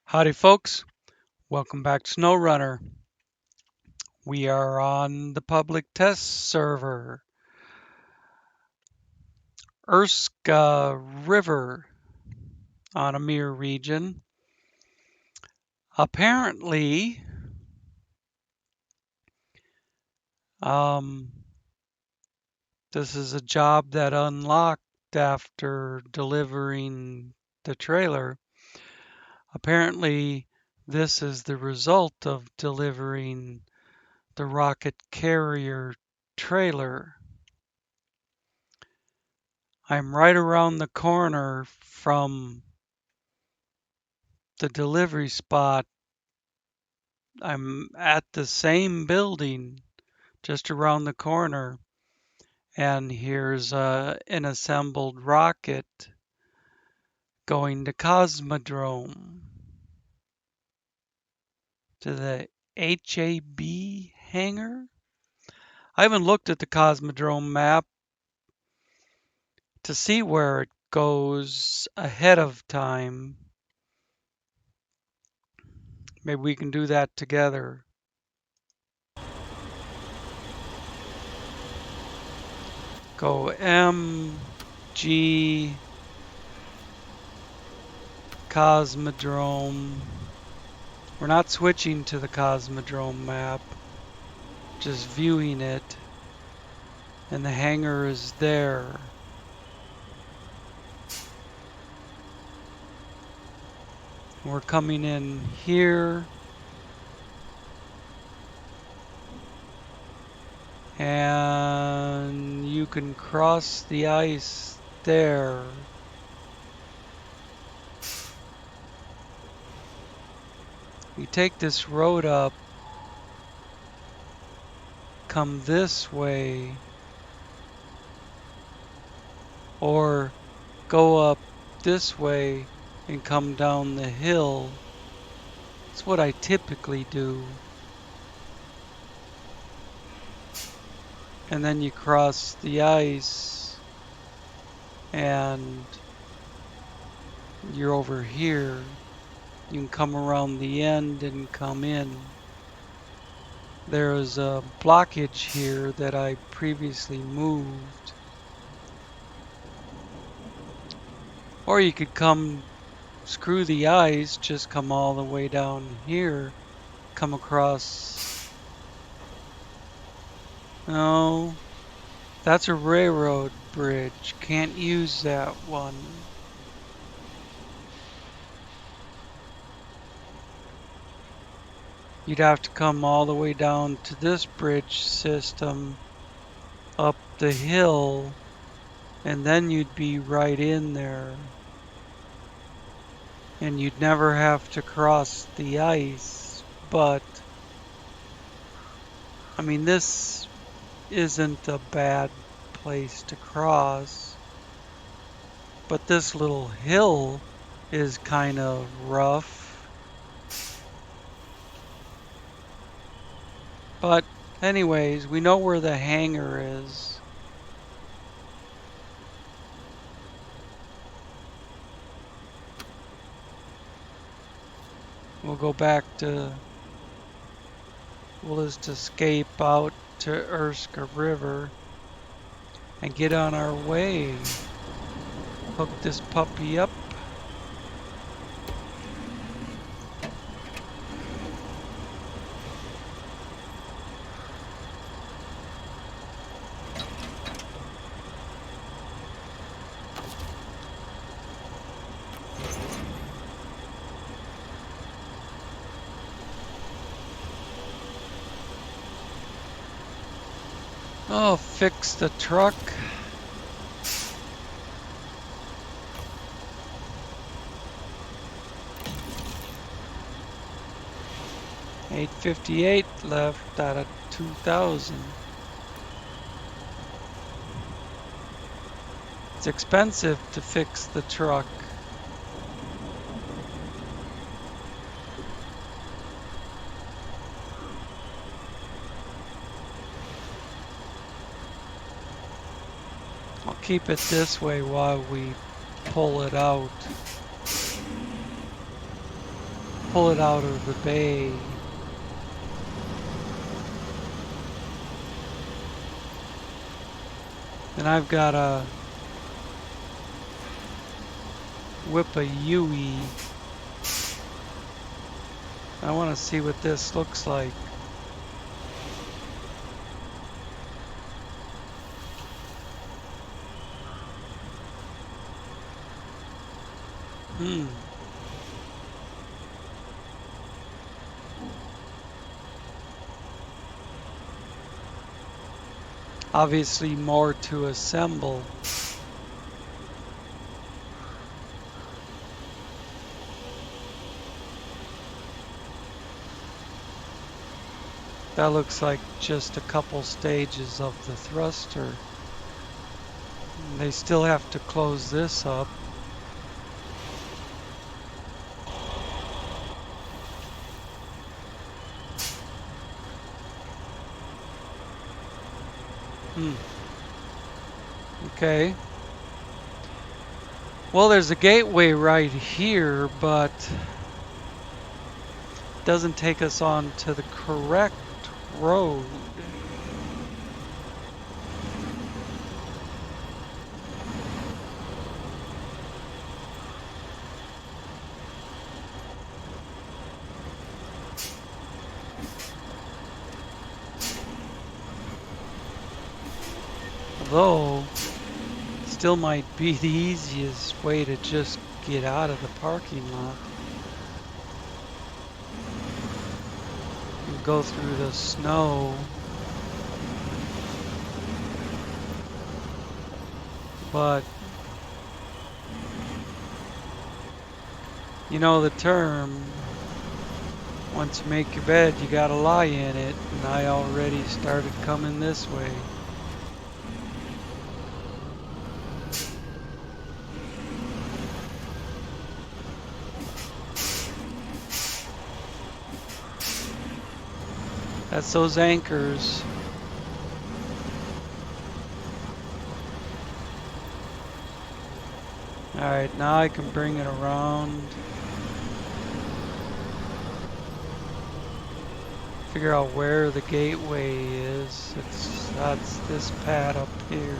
Howdy folks, welcome back to SnowRunner. We are on the public test server, Urska River on Amur region. Apparently, this is a job that unlocked after delivering the trailer. Apparently, this is the result of delivering the rocket carrier trailer. I'm right around the corner from the delivery spot. I'm at the same building just around the corner, and here's an assembled rocket going to Cosmodrome, to the HAB hangar. I haven't looked at the Cosmodrome map to see where it goes ahead of time. Maybe we can do that together. Go MG Cosmodrome. We're not switching to the Cosmodrome map, just viewing it, and the hangar is there. We're coming in here, and you can cross the ice there. You take this road up, come this way, or go up this way and come down the hill. That's what I typically do. And then you cross the ice and you're over here. You can come around the end and come in. There is a blockage here that I previously moved. Or you could come, screw the ice, just come all the way down here, come across. No, that's a railroad bridge. Can't use that one. You'd have to come all the way down to this bridge system, up the hill, and then you'd be right in there. And you'd never have to cross the ice, but I mean, this isn't a bad place to cross, but this little hill is kind of rough. But anyways, we know where the hangar is. We'll go back to, we'll just escape out to Urska River and get on our way. Hook this puppy up. Oh, fix the truck. $858 left out of 2,000. It's expensive to fix the truck. I'll keep it this way while we pull it out. pull it out of the bay. And I've got to whip a Yui. I want to see what this looks like. Obviously more to assemble. That looks like just a couple stages of the thruster. And they still have to close this up. Okay. Well, there's a gateway right here, but it doesn't take us on to the correct road. Although, still might be the easiest way to just get out of the parking lot. And go through the snow. But, you know the term, once you make your bed, you gotta lie in it. And I already started coming this way. That's those anchors. Alright, now I can bring it around. Figure out where the gateway is. That's this pad up here.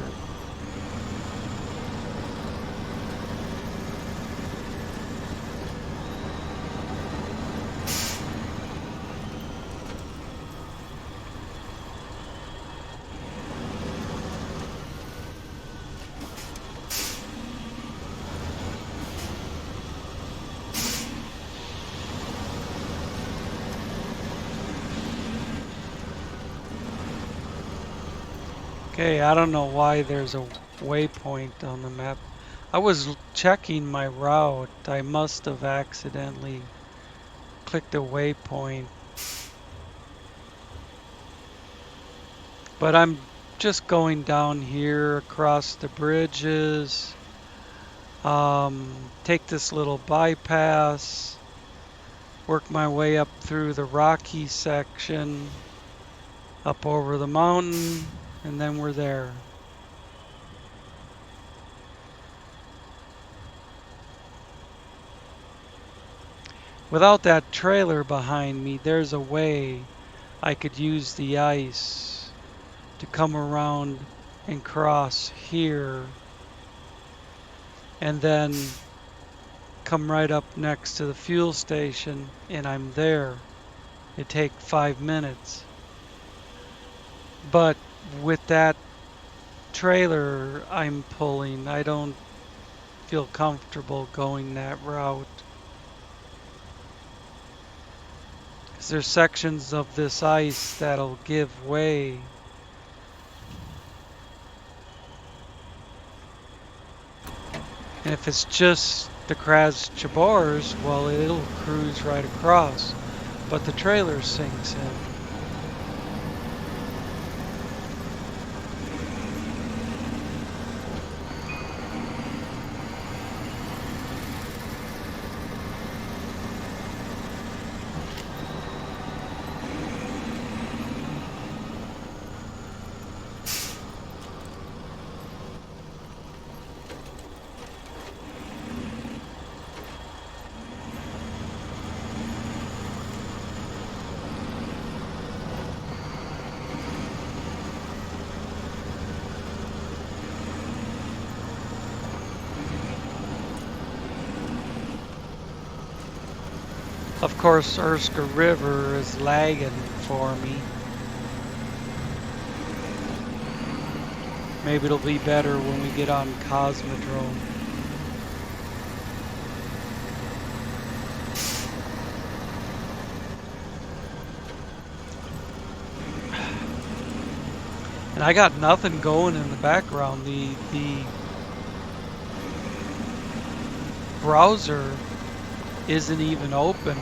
Okay, I don't know why there's a waypoint on the map. I was checking my route. I must have accidentally clicked a waypoint. But I'm just going down here across the bridges. Take this little bypass. Work my way up through the rocky section. Up over the mountain. And then we're there. Without that trailer behind me, there's a way I could use the ice to come around and cross here. And then come right up next to the fuel station and I'm there. It'd take 5 minutes. But with that trailer I'm pulling, I don't feel comfortable going that route. Because there's sections of this ice that'll give way. And if it's just the Kras Chabors, well, it'll cruise right across. But the trailer sinks in. Of course, Erska River is lagging for me. Maybe it'll be better when we get on Cosmodrome. And I got nothing going in the background. The browser isn't even open.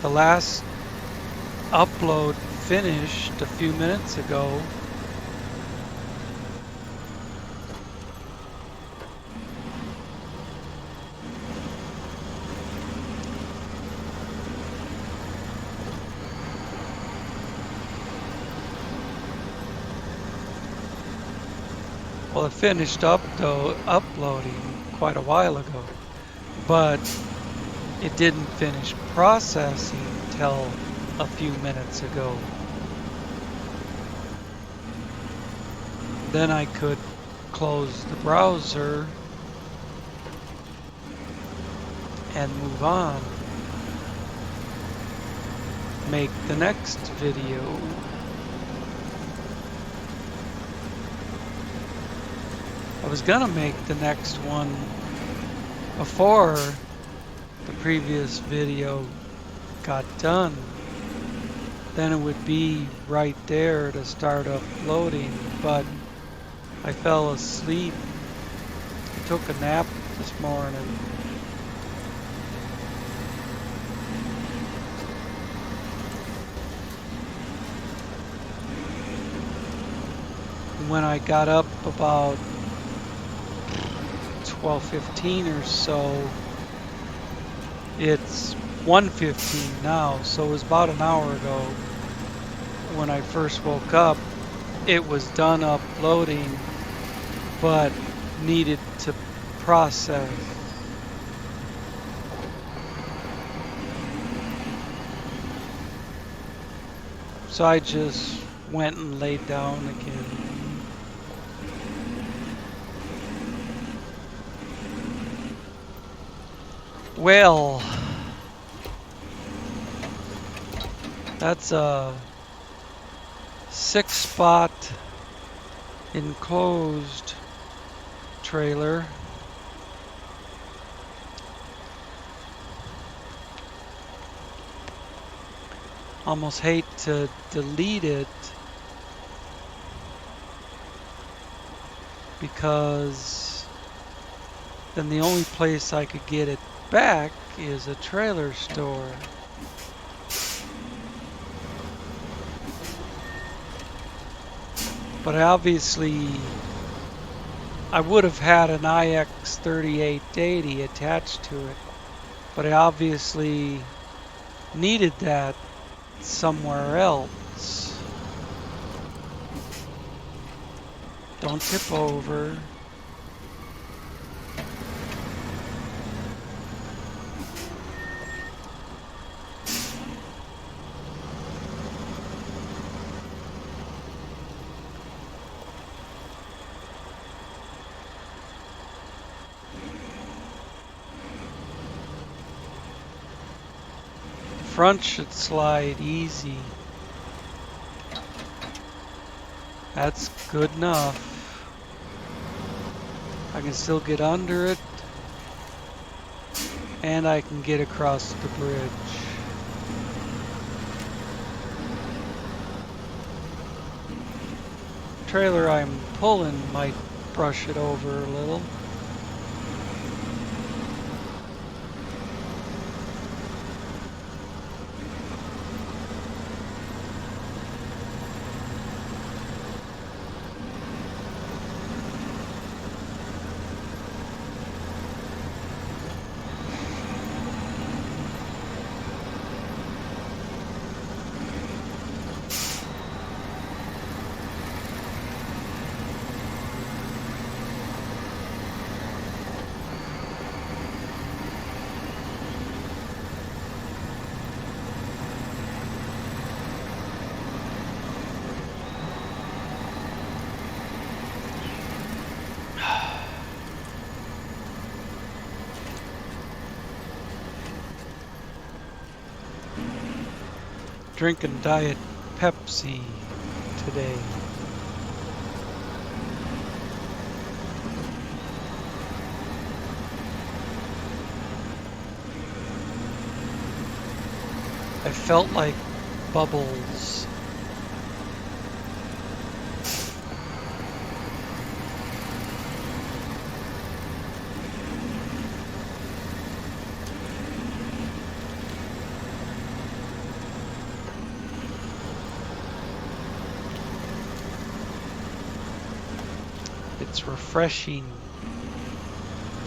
The last upload finished a few minutes ago. Well, it finished uploading quite a while ago, but it didn't finish processing till a few minutes ago. Then I could close the browser and move on. Make the next video. I was gonna make the next one before the previous video got done. Then it would be right there to start uploading, but I fell asleep. I took a nap this morning. When I got up about 12:15 or so, it's 1:15 now, so it was about an hour ago when I first woke up. It was done uploading, but needed to process. So I just went and laid down again. Well, that's a 6-spot enclosed trailer. Almost hate to delete it because then the only place I could get it back is a trailer store. But obviously I would have had an IX3880 attached to it, but I obviously needed that somewhere else. Don't tip over. Front should slide easy. That's good enough. I can still get under it, and I can get across the bridge. Trailer I'm pulling might brush it over a little. drinking Diet Pepsi today. I felt like bubbles. It's refreshing,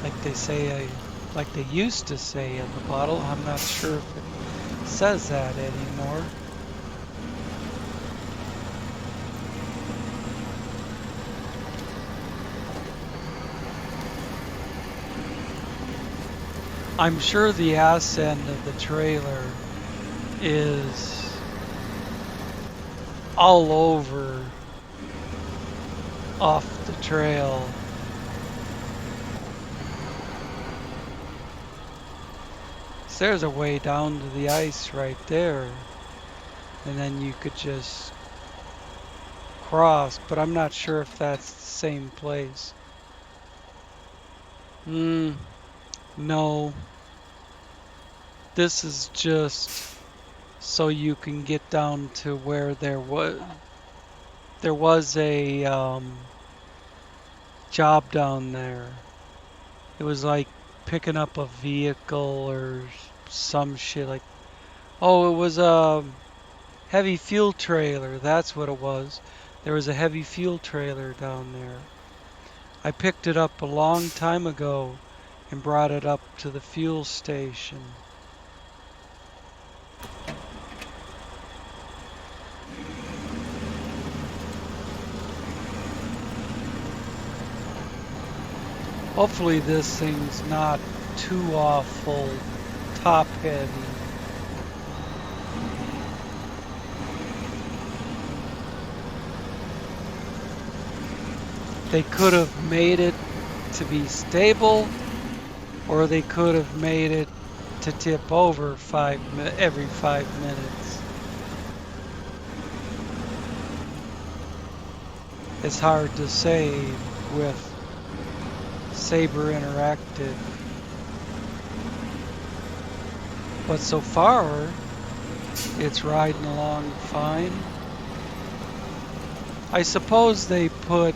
like they say, like they used to say in the bottle. I'm not sure if it says that anymore. I'm sure the ass end of the trailer is all over off the trail. So there's a way down to the ice right there, and then you could just cross, but I'm not sure if that's the same place. No. This is just so you can get down to where there was a job down there. It was like picking up a vehicle or some shit like. Oh, it was a heavy fuel trailer. That's what it was. There was a heavy fuel trailer down there. I picked it up a long time ago and brought it up to the fuel station. Hopefully this thing's not too awful top heavy. They could have made it to be stable, or they could have made it to tip over every 5 minutes. It's hard to say with Saber Interactive. But so far, it's riding along fine. I suppose they put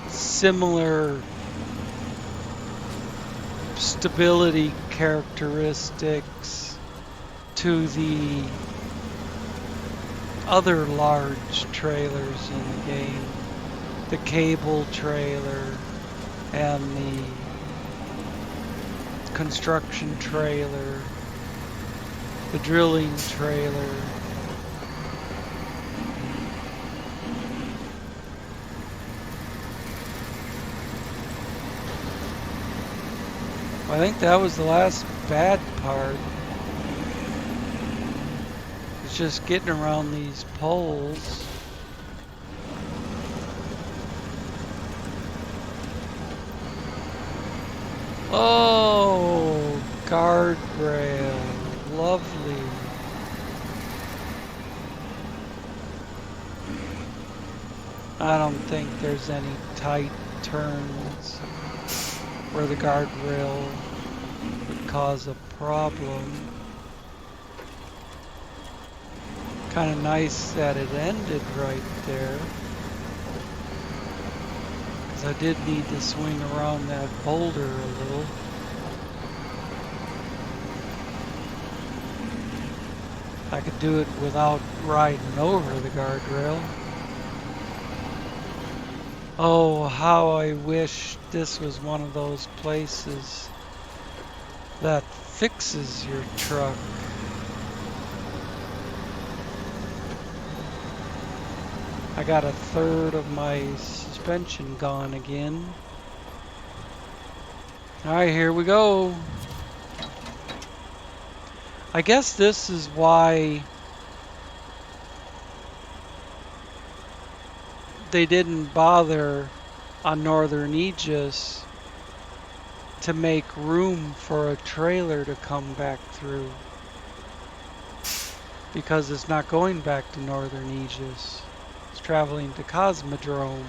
similar stability characteristics to the other large trailers in the game. The cable trailer and the construction trailer, the drilling trailer. I think that was the last bad part. It's just getting around these poles. Oh, guardrail. Lovely. I don't think there's any tight turns where the guardrail would cause a problem. Kind of nice that it ended right there, because I did need to swing around that boulder a little. I could do it without riding over the guardrail. Oh, how I wish this was one of those places that fixes your truck. I got a third of my suspension gone again. Alright, here we go. I guess this is why they didn't bother on Northern Aegis to make room for a trailer to come back through. because it's not going back to northern Aegis. It's traveling to Cosmodrome.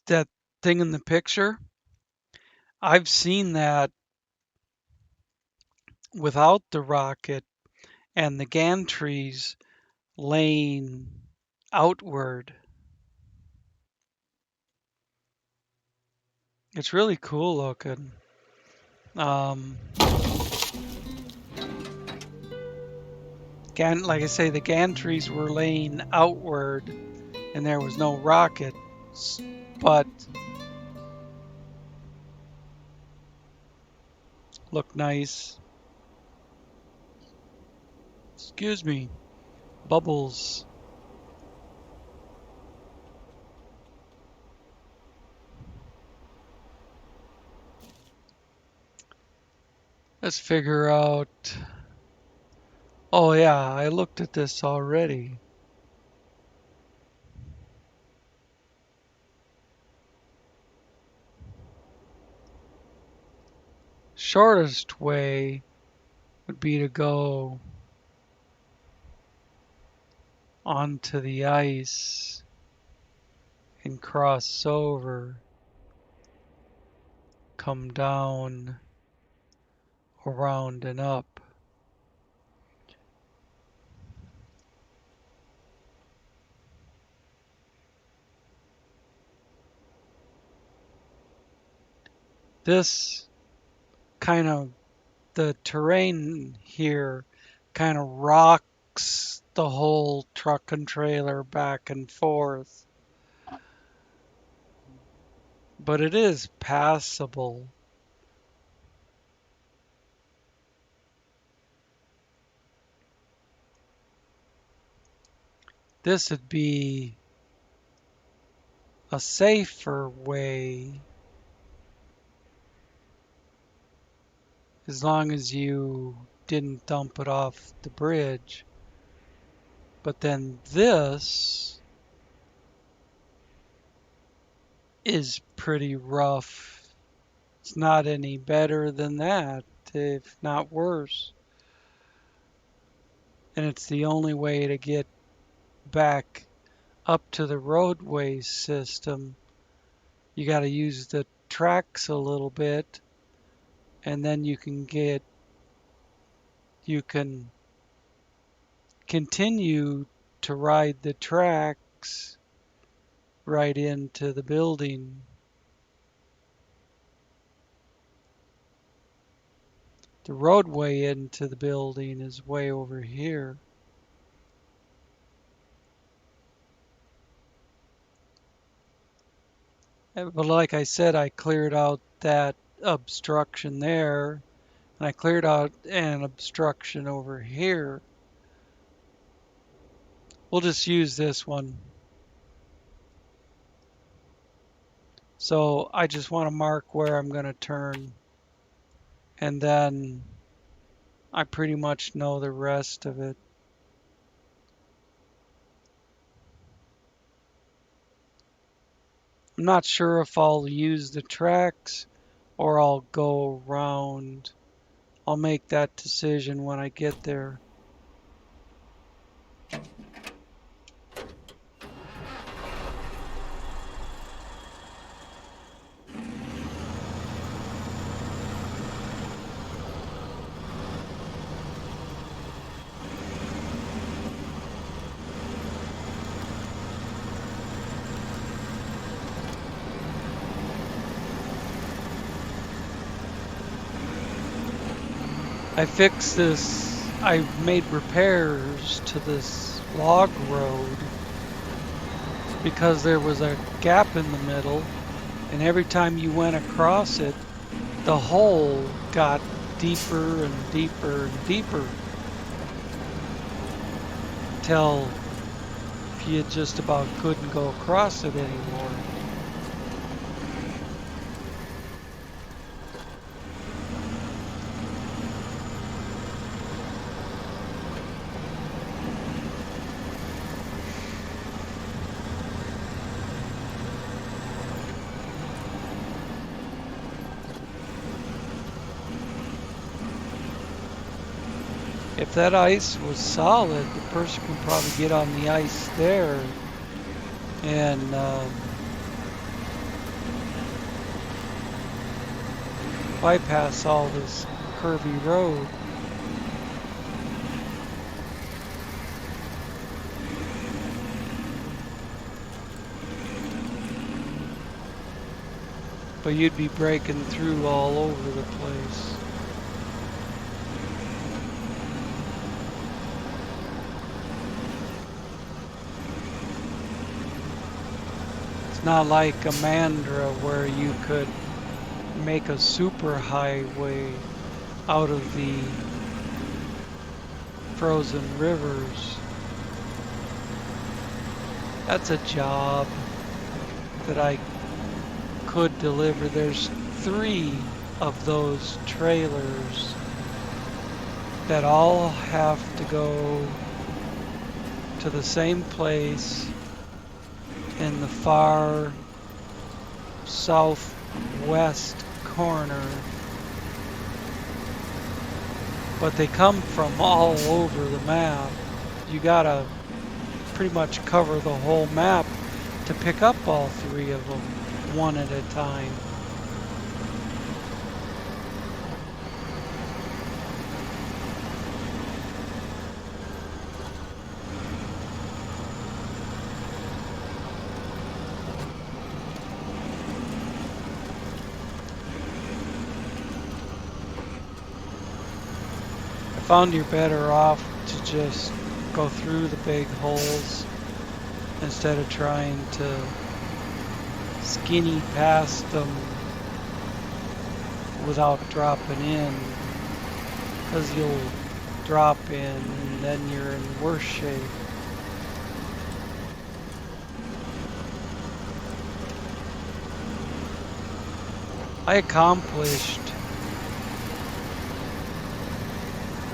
That thing in the picture, I've seen that without the rocket and the gantries laying outward. It's really cool looking. Like I say, the gantries were laying outward and there was no rockets, but look nice. Excuse me. Bubbles. Let's figure out. Oh yeah, I looked at this already. Shortest way would be to go onto the ice and cross over, come down, around and up. This kind of, the terrain here kind of rocks the whole truck and trailer back and forth. But it is passable. This would be a safer way as long as you didn't dump it off the bridge. But then this is pretty rough. It's not any better than that, if not worse. And it's the only way to get back up to the roadway system. You got to use the tracks a little bit, and then you can continue to ride the tracks right into the building. The roadway into the building is way over here. But like I said, I cleared out that obstruction there, and I cleared out an obstruction over here. We'll just use this one. So I just want to mark where I'm going to turn, and then I pretty much know the rest of it. I'm not sure if I'll use the tracks or I'll go around. I'll make that decision when I get there. I fixed this, I made repairs to this log road because there was a gap in the middle, and every time you went across it, the hole got deeper and deeper and deeper till you just about couldn't go across it anymore. If that ice was solid, the person could probably get on the ice there and bypass all this curvy road. But you'd be breaking through all over the place. It's not like Amandra where you could make a super highway out of the frozen rivers. That's a job that I could deliver. There's 3 of those trailers that all have to go to the same place in the far southwest corner, but they come from all over the map. You gotta pretty much cover the whole map to pick up all 3 of them, one at a time. I found you're better off to just go through the big holes instead of trying to skinny past them without dropping in, because you'll drop in and then you're in worse shape. I accomplished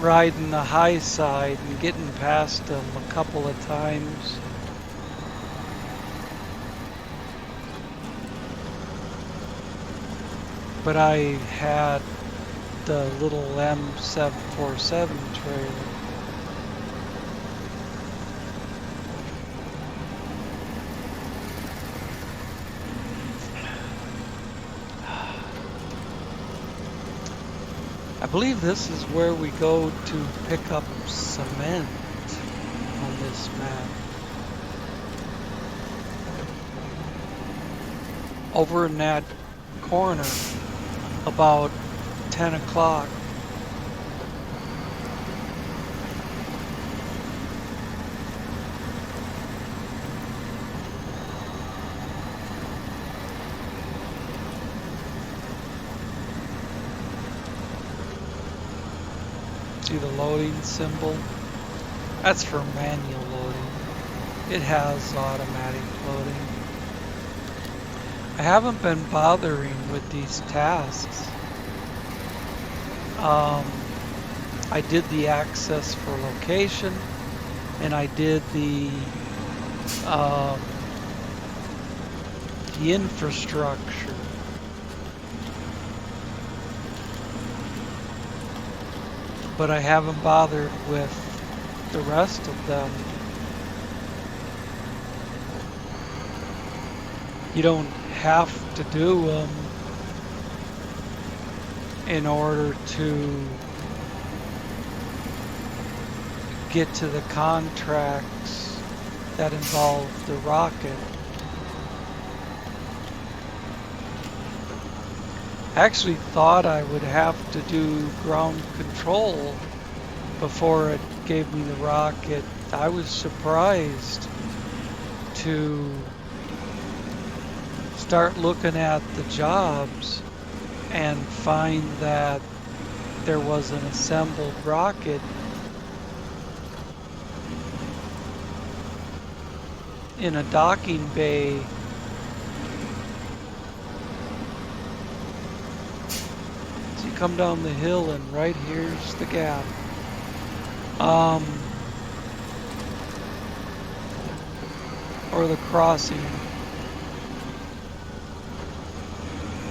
riding the high side and getting past them a couple of times. But I had the little M747 trailer. I believe this is where we go to pick up cement on this map. Over in that corner, about 10 o'clock. See the loading symbol? That's for manual loading. It has automatic loading. I haven't been bothering with these tasks. I did the access for location, and I did the infrastructure. But I haven't bothered with the rest of them. You don't have to do them in order to get to the contracts that involve the rocket. I actually thought I would have to do ground control before it gave me the rocket. I was surprised to start looking at the jobs and find that there was an assembled rocket in a docking bay. So you come down the hill and right here's the gap. Or the crossing.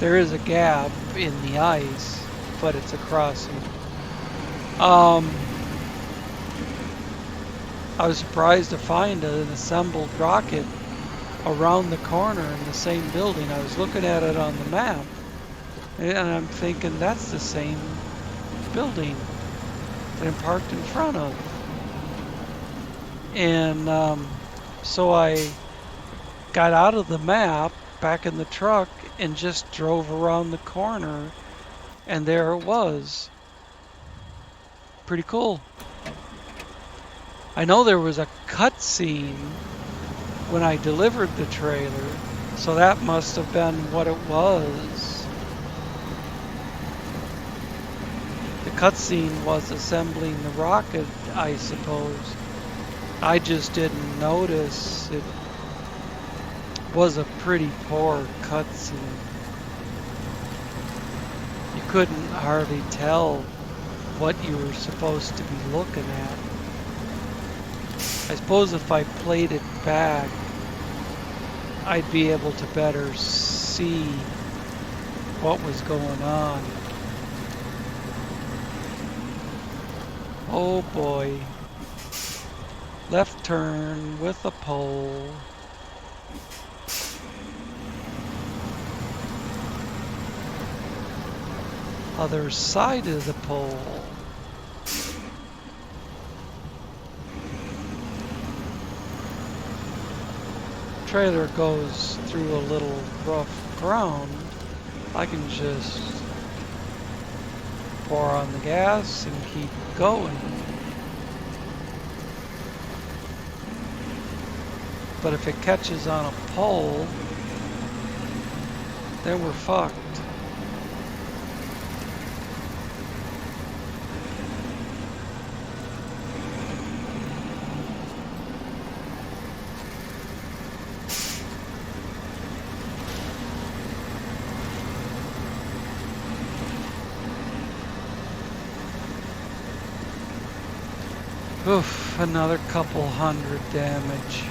There is a gap in the ice, but it's a crossing. I was surprised to find an assembled rocket around the corner in the same building. I was looking at it on the map, and I'm thinking that's the same building that I'm parked in front of. And so I got out of the map, back in the truck, and just drove around the corner, and there it was. Pretty cool. I know there was a cutscene when I delivered the trailer, so that must have been what it was. The cutscene was assembling the rocket, I suppose. I just didn't notice. It was a pretty poor cutscene. You couldn't hardly tell what you were supposed to be looking at. I suppose if I played it back, I'd be able to better see what was going on. Oh boy. Left turn with a pole. Other side of the pole. Trailer goes through a little rough ground. I can just pour on the gas and keep going. But if it catches on a pole, then we're fucked. Oof, another couple hundred damage.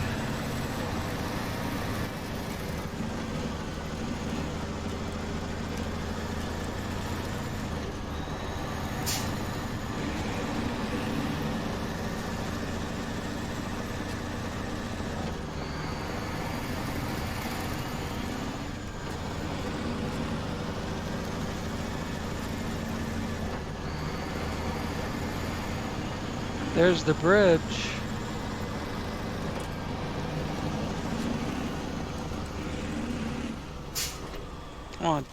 There's the bridge. Come on.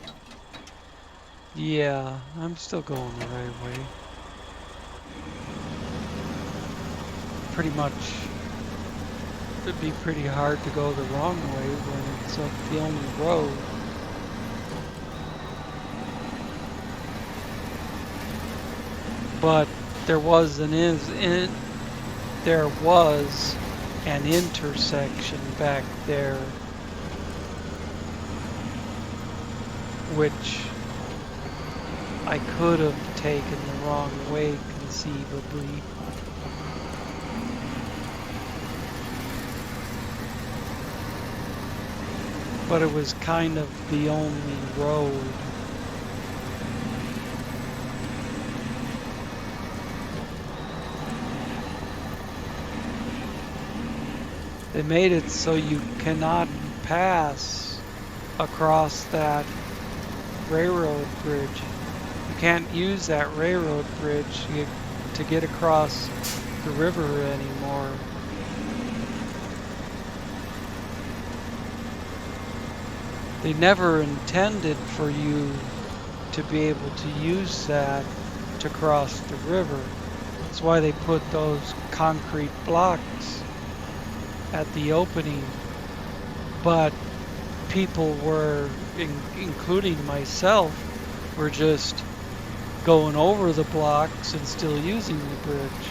Yeah, I'm still going the right way. Pretty much, it'd be pretty hard to go the wrong way when it's up the only road. But there was an intersection back there, which I could have taken the wrong way conceivably. But it was kind of the only road. They made it so you cannot pass across that railroad bridge. You can't use that railroad bridge to get across the river anymore. They never intended for you to be able to use that to cross the river. That's why they put those concrete blocks at the opening. But people were, including myself, were just going over the blocks and still using the bridge.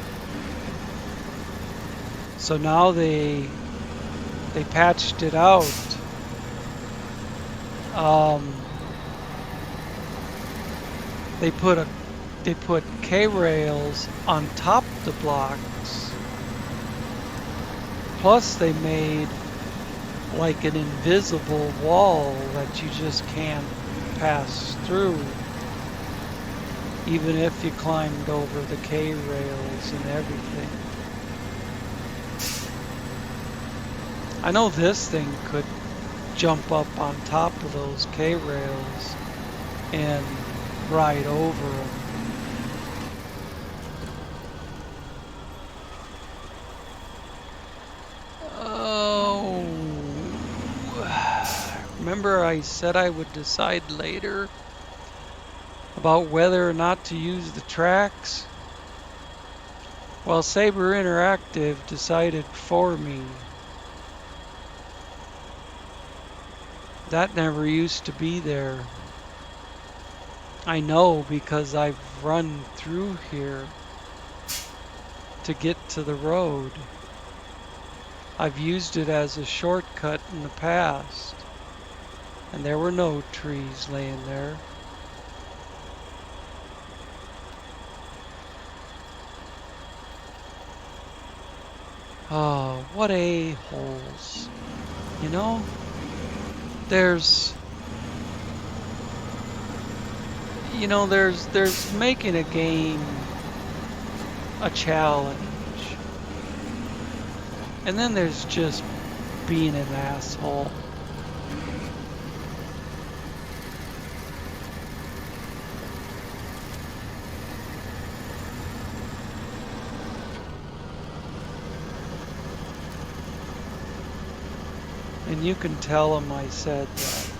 So now they patched it out. They put K-rails on top of the blocks. Plus they made like an invisible wall that you just can't pass through, even if you climbed over the K-rails and everything. I know this thing could jump up on top of those K-rails and ride over them. Oh, remember I said I would decide later about whether or not to use the tracks? Well, Saber Interactive decided for me. That never used to be there. I know because I've run through here to get to the road. I've used it as a shortcut in the past, and there were no trees laying there. Oh, what a-holes. You know, there's making a game a challenge. And then there's just being an asshole. And you can tell him I said that.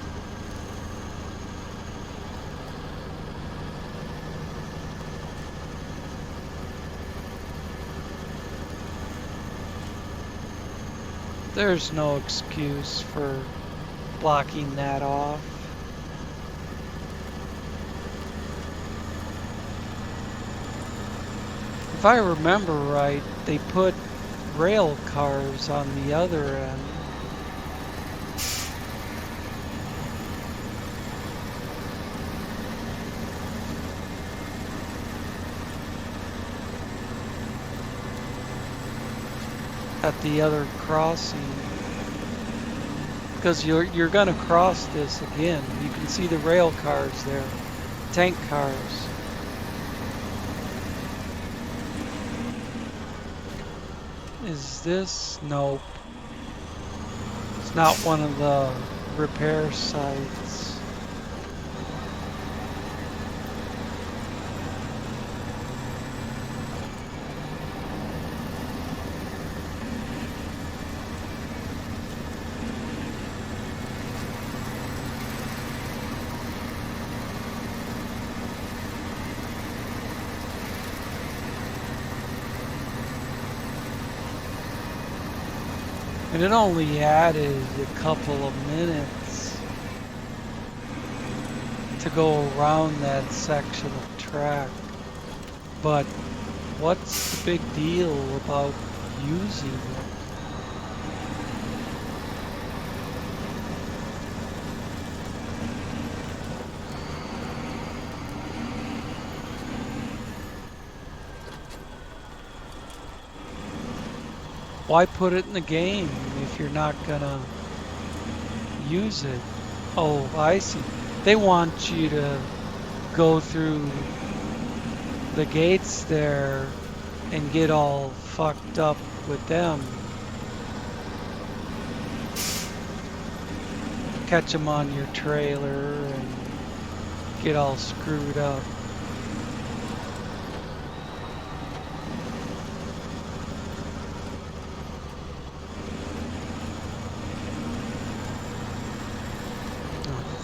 There's no excuse for blocking that off. If I remember right, they put rail cars on the other end. At the other crossing, because you're gonna cross this again. You can see the rail cars there, tank cars. Is this? Nope. It's not one of the repair sites. And it only added a couple of minutes to go around that section of track. But what's the big deal about using it? Why put it in the game if you're not gonna use it? Oh, I see. They want you to go through the gates there and get all fucked up with them. Catch them on your trailer and get all screwed up.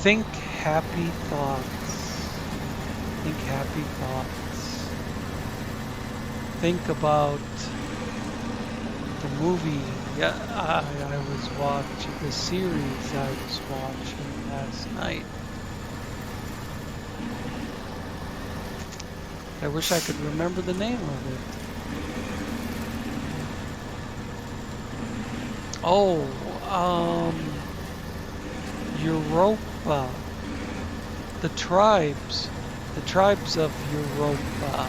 Think happy thoughts. Think happy thoughts. Think about the movie I was watching, the series I was watching last night. I wish I could remember the name of it. Oh, Europa. The tribes of Europa.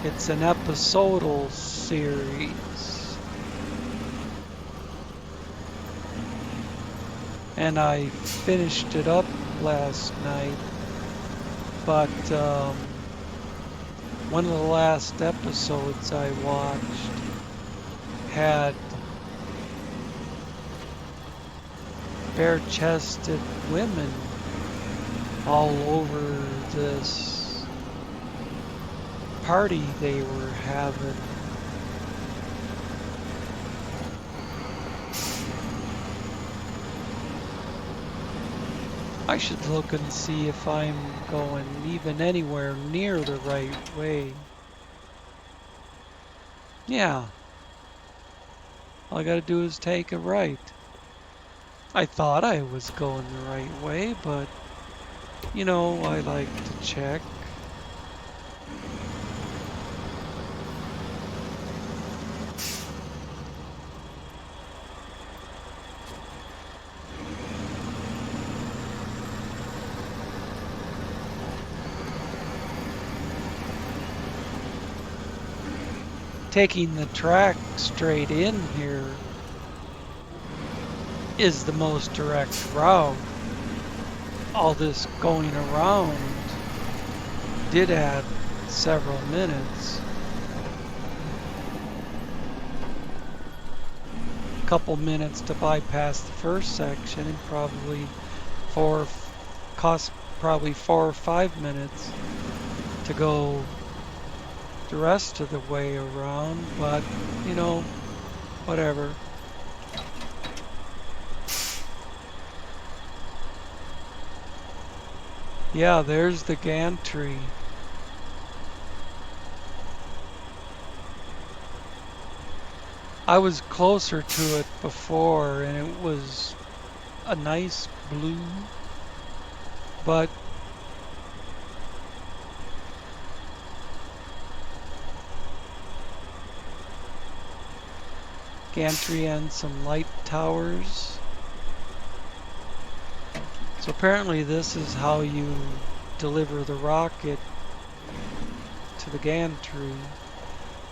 It's an episodal series. And I finished it up last night. but one of the last episodes I watched had bare-chested women all over this party they were having. I should look and see if I'm going even anywhere near the right way. Yeah. All I gotta do is take a right. I thought I was going the right way, but you know, I like to check. Taking the track straight in here is the most direct route. All this going around did add several minutes. A couple minutes to bypass the first section, and probably cost probably 4 or 5 minutes to go the rest of the way around, but you know, whatever. Yeah, there's the gantry. I was closer to it before and it was a nice blue, but gantry and some light towers. So apparently this is how you deliver the rocket to the gantry.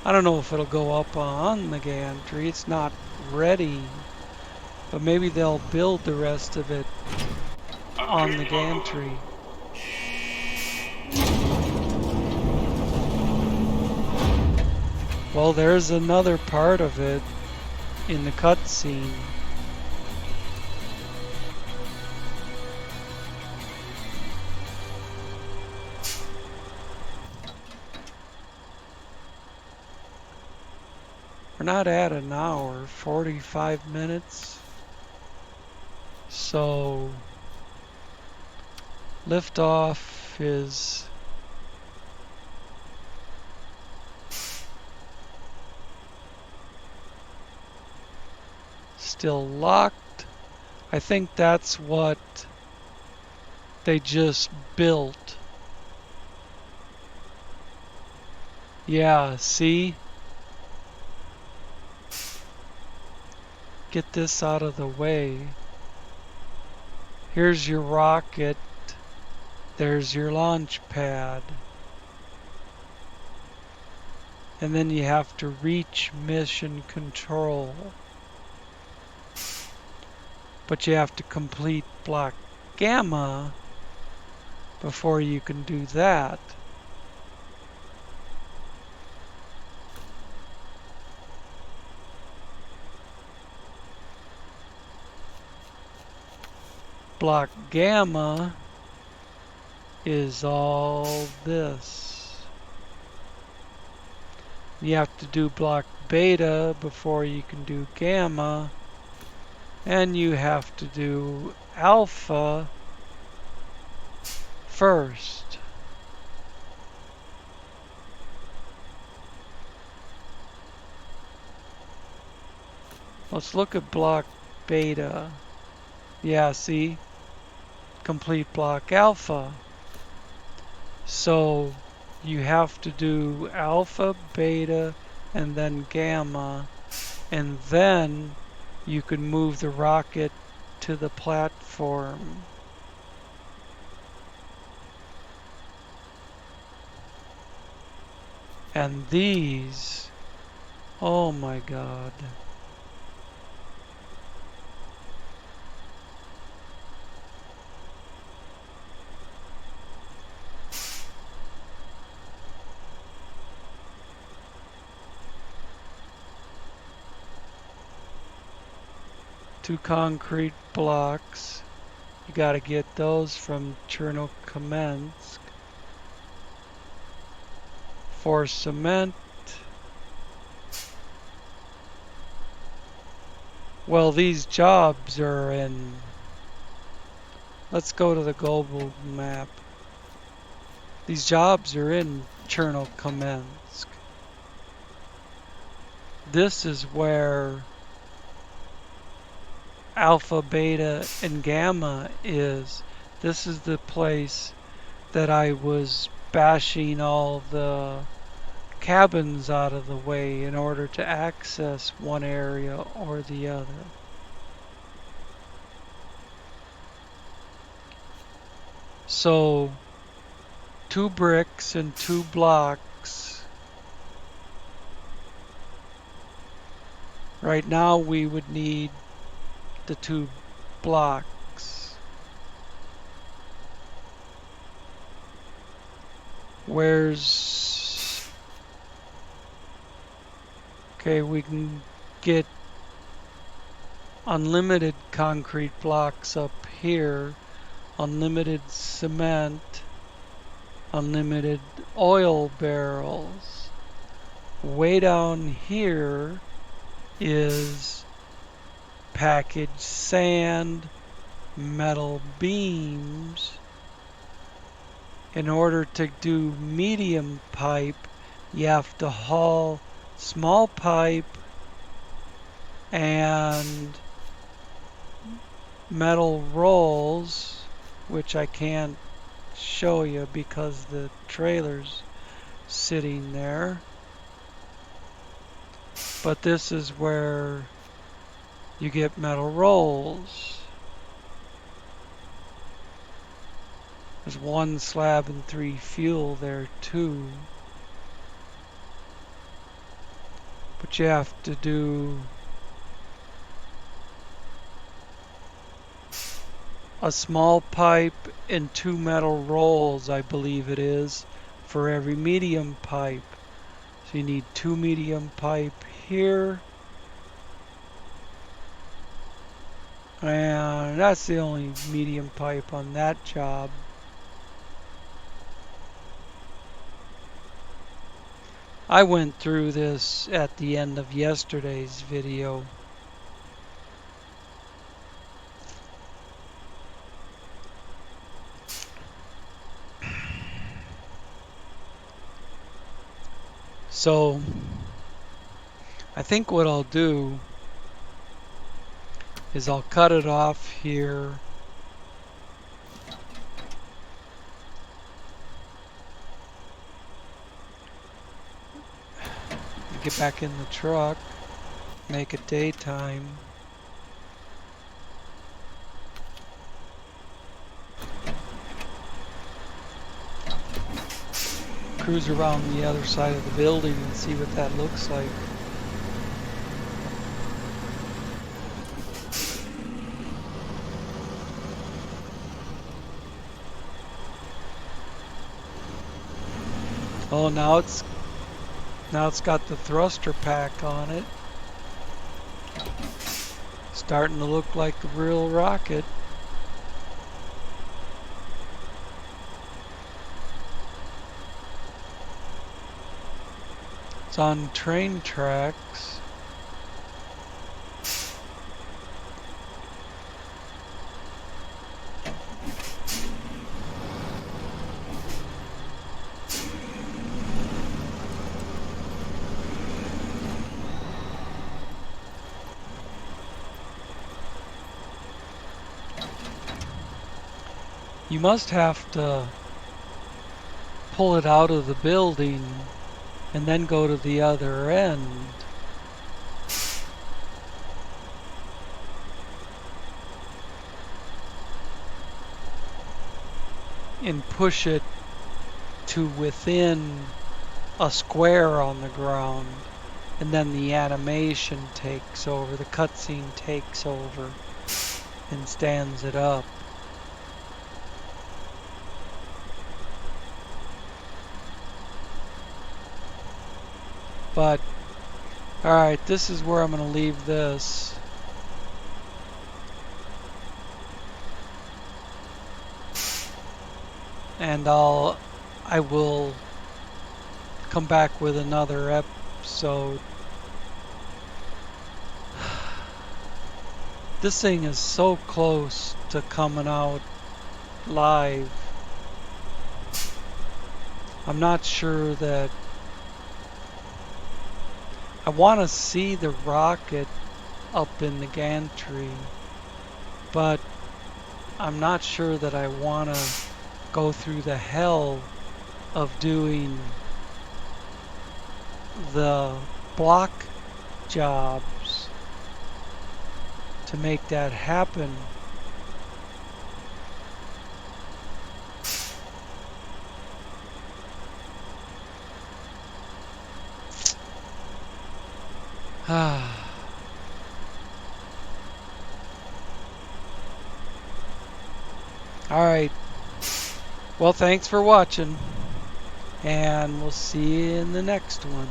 I don't know if it'll go up on the gantry. It's not ready, but maybe they'll build the rest of it on the gantry. Well, there's another part of it in the cutscene. We're not at an hour, 45 minutes. So liftoff is still locked. I think that's what they just built. Yeah, see? Get this out of the way. Here's your rocket. There's your launch pad. And then you have to reach mission control. But you have to complete block gamma before you can do that. Block gamma is all this. You have to do block beta before you can do gamma, and you have to do alpha first. Let's look at block beta. Yeah, see? Complete block alpha. So you have to do alpha, beta, and then gamma, and then you can move the rocket to the platform. And these, oh my God. 2 concrete blocks. You got to get those from Chernokamensk. 4 cement. Well, these jobs are in... Let's go to the global map. These jobs are in Chernokamensk. This is where Alpha, Beta, and Gamma is. This is the place that I was bashing all the cabins out of the way in order to access one area or the other. So 2 bricks and 2 blocks. Right now we would need the 2 blocks. Where's... Okay, we can get unlimited concrete blocks up here, unlimited cement, unlimited oil barrels. Way down here is packaged sand, metal beams. In order to do medium pipe, you have to haul small pipe and metal rolls, which I can't show you because the trailer's sitting there. But this is where you get metal rolls. There's 1 slab and 3 fuel there too. But you have to do a small pipe and 2 metal rolls, I believe it is, for every medium pipe. So you need 2 medium pipe here. And that's the only medium pipe on that job. I went through this at the end of yesterday's video. So I think what I'll do is I'll cut it off here. Get back in the truck, make it daytime. Cruise around the other side of the building and see what that looks like. Oh, now it's got the thruster pack on it. Starting to look like a real rocket. It's on train tracks. You must have to pull it out of the building and then go to the other end. And push it to within a square on the ground. And then the animation takes over, the cutscene takes over and stands it up. But, alright, this is where I'm going to leave this. and I will come back with another episode. This thing is so close to coming out live. I'm not sure that I want to see the rocket up in the gantry, but I'm not sure that I want to go through the hell of doing the block jobs to make that happen. Alright. Well, thanks for watching, and we'll see you in the next one.